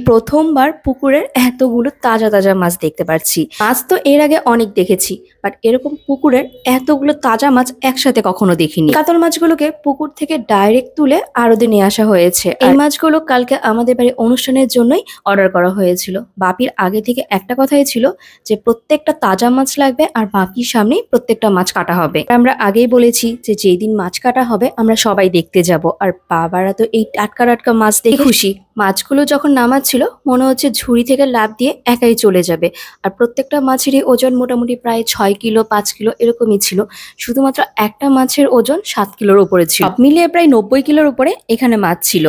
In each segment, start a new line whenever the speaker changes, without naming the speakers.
প্রথমবার পুকুরের এতগুলো তাজা তাজা মাছ দেখতে পাচ্ছি। মাছ তো এর আগে অনেক দেখেছি, বাট এরকম পুকুরের এতগুলো তাজা মাছ একসাথে কখনো দেখিনি। কাতল মাছগুলোকে পুকুর থেকে ডাইরেক্ট তুলে আড়তে নিয়ে আসা হয়েছে। এই মাছগুলো কালকে আমাদের বাড়ি অনুষ্ঠানের জন্যই অর্ডার করা হয়েছিল। বাপির আগে থেকে একটা কথাই ছিল যে প্রত্যেকটা তাজা মাছ লাগবে আর বাপির সামনেই প্রত্যেকটা মাছ কাটা হবে। আমরা আগেই বলেছি যে যেই দিন মাছ কাটা হবে আমরা সবাই দেখতে যাব। আর বাবারা তো এই টাটকা টাটকা মাছ দেখে খুশি। মাছগুলো যখন নামাচ্ছিল মনে হচ্ছে ঝুড়ি থেকে লাফ দিয়ে একাই চলে যাবে। আর প্রত্যেকটা মাছেরই ওজন মোটামুটি প্রায় 6 কিলো 5 কিলো এরকমই ছিল। শুধুমাত্র একটা মাছের ওজন 7 কিলোর উপরে ছিল। সব মিলিয়ে প্রায় 90 কিলোর উপরে এখানে মাছ ছিল।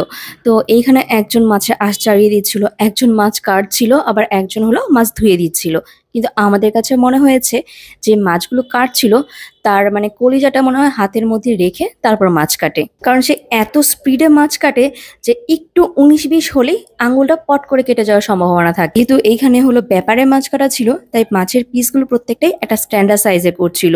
তো এইখানে একজন মাছের আঁশ ছাড়িয়ে দিচ্ছিল, একজন মাছ কাটছিল, আবার একজন হলো মাছ ধুয়ে দিচ্ছিল। কিন্তু আমাদের কাছে মনে হয়েছে যে মাছগুলো কাটছিল তার মানে কলিজাটা মনে হয় হাতের মধ্যে রেখে তারপর মাছ কাটে। কারণ সে এত স্পিডে মাছ কাটে যে একটু 19-20 হলেই আঙুলটা পট করে কেটে যাওয়ার সম্ভাবনা থাকে। কিন্তু এইখানে হলো ব্যাপারে মাছ কাটা ছিল, তাই মাছের পিসগুলো প্রত্যেকটাই একটা স্ট্যান্ডার্ড সাইজে করছিল।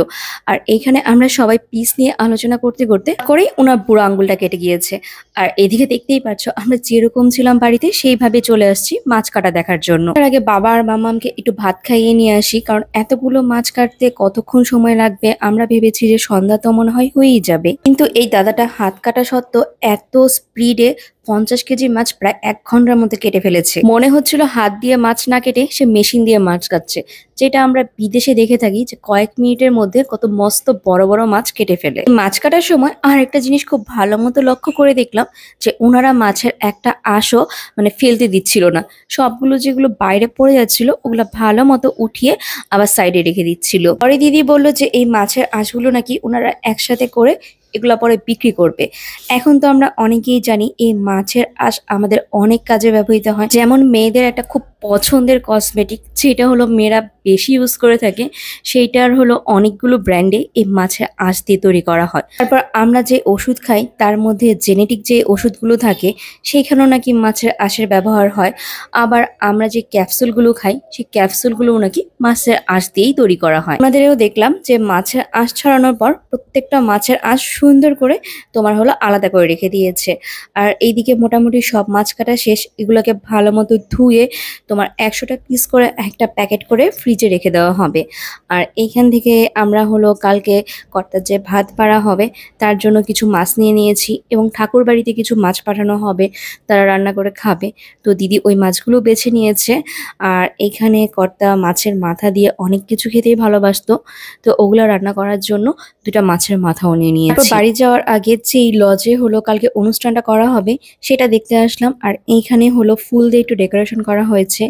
আর এইখানে আমরা সবাই পিস নিয়ে আলোচনা করতে করতে করেই ওনার বুড়ো আঙুলটা কেটে গিয়েছে। আর এদিকে দেখতেই পাচ্ছ আমরা যেরকম ছিলাম বাড়িতে সেইভাবে চলে আসছি মাছ কাটা দেখার জন্য। তার আগে বাবা আর মামামকে একটু ভাত খাইয়ে নিয়ে আসি, কারণ এতগুলো মাছ কাটতে কতক্ষণ সময় লাগবে। আমরা ভেবেছি যে সন্ধ্যা তো মনে হয় হয়েই যাবে, কিন্তু এই দাদাটা হাত কাটা সত্ত্বেও এত স্পিডে 50 কেজি মাছ প্রায় 1 ঘন্টার মধ্যে কেটে ফেলেছে। মনে হচ্ছিল হাত দিয়ে মাছ না কেটে সে মেশিন দিয়ে মাছ কাটছে, যেটা আমরা বিদেশে দেখে থাকি যে কয়েক মিনিটের মধ্যে কত মস্ত বড় বড় মাছ কেটে ফেলে। মাছ কাটার সময় আর একটা জিনিস খুব ভালো মতো লক্ষ্য করে দেখলাম যে ওনারা মাছের একটা আঁশও মানে ফেলতে দিচ্ছিল না। সবগুলো যেগুলো বাইরে পড়ে যাচ্ছিল ওগুলো ভালো মতো উঠিয়ে আবার সাইডে রেখে দিচ্ছিল। পরে দিদি বলল যে এই মাছের আঁশগুলো নাকি ওনারা একসাথে করে এগুলা পরে বিক্রি করবে। এখন তো আমরা অনেকেই জানি এই মাছের আঁশ আমাদের অনেক কাজে ব্যবহৃত হয়। যেমন মেয়েদের একটা খুব পছন্দের কসমেটিক যেটা হলো মেয়েরা বেশি ইউজ করে থাকে, সেইটার হলো অনেকগুলো ব্র্যান্ডে এই মাছের আঁশ দিয়ে তৈরি করা হয়। তারপর আমরা যে ওষুধ খাই তার মধ্যে জেনেটিক যে ওষুধগুলো থাকে সেইখানেও নাকি মাছের আঁশের ব্যবহার হয়। আবার আমরা যে ক্যাপসুলগুলো খাই সেই ক্যাপসুলগুলোও নাকি মাছের আঁশ দিয়েই তৈরি করা হয়। আমাদেরও দেখলাম যে মাছের আঁশ ছড়ানোর পর প্রত্যেকটা মাছের আঁশ সুন্দর করে তোমার হলো আলাদা করে রেখে দিয়েছে। আর এইদিকে মোটামুটি সব মাছ কাটা শেষ। এগুলোকে ভালো মতো ধুয়ে তোমার 100টা পিস করে একটা প্যাকেট করে ফ্রিজে রেখে দেওয়া হবে। আর এইখান থেকে আমরা হলো কালকে কর্তার যে ভাত পাড়া হবে তার জন্য কিছু মাছ নিয়ে নিয়েছি, এবং ঠাকুর বাড়িতে কিছু মাছ পাঠানো হবে, তারা রান্না করে খাবে। তো দিদি ওই মাছগুলো বেছে নিয়েছে। আর এইখানে কর্তা মাছের মাথা দিয়ে অনেক কিছু খেতেই ভালোবাসতো, তো ওগুলো রান্না করার জন্য 2টা মাছের মাথাও নিয়ে নিয়েছি। তারপর বাড়ি যাওয়ার আগে যেই লজে হলো কালকে অনুষ্ঠানটা করা হবে সেটা দেখতে আসলাম। আর এইখানে হলো ফুল দিয়ে একটু ডেকোরেশন করা হয়েছে।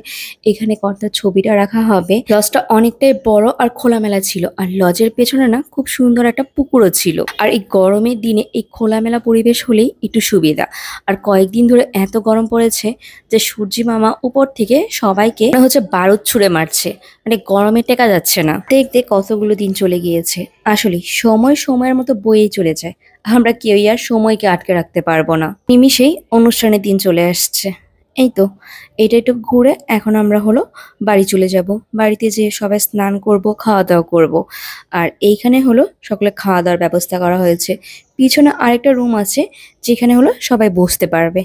এখানে কর্তার ছবিটা রাখা হবে। লজটা অনেকটাই বড় আর খোলামেলা ছিল, আর লজের পেছনে না খুব সুন্দর একটা পুকুরও ছিল। আর এই গরমের দিনে এই খোলামেলা পরিবেশ হলেই একটু সুবিধা। আর কয়েকদিন ধরে এত গরম পড়েছে যে সূর্যি মামা উপর থেকে সবাইকে মনে হচ্ছে বারুদ ছুঁড়ে মারছে, মানে গরমে টেকা যাচ্ছে না। দেখতে কতগুলো দিন চলে গিয়েছে। আসলে সময় সময়ের মতো বয়েই চলে যায়, আমরা কেউই আর সময়কে আটকে রাখতে পারবো না। নিমিষেই অনুষ্ঠানের দিন চলে আসছে। এই তো এটা একটু ঘুরে এখন আমরা হলো বাড়ি চলে যাব। বাড়িতে যেয়ে সবাই স্নান করব, খাওয়া দাওয়া করব। আর এইখানে হলো সকলে খাওয়া দাওয়ার ব্যবস্থা করা হয়েছে। পিছনে আরেকটা রুম আছে যেখানে হলো সবাই বসতে পারবে।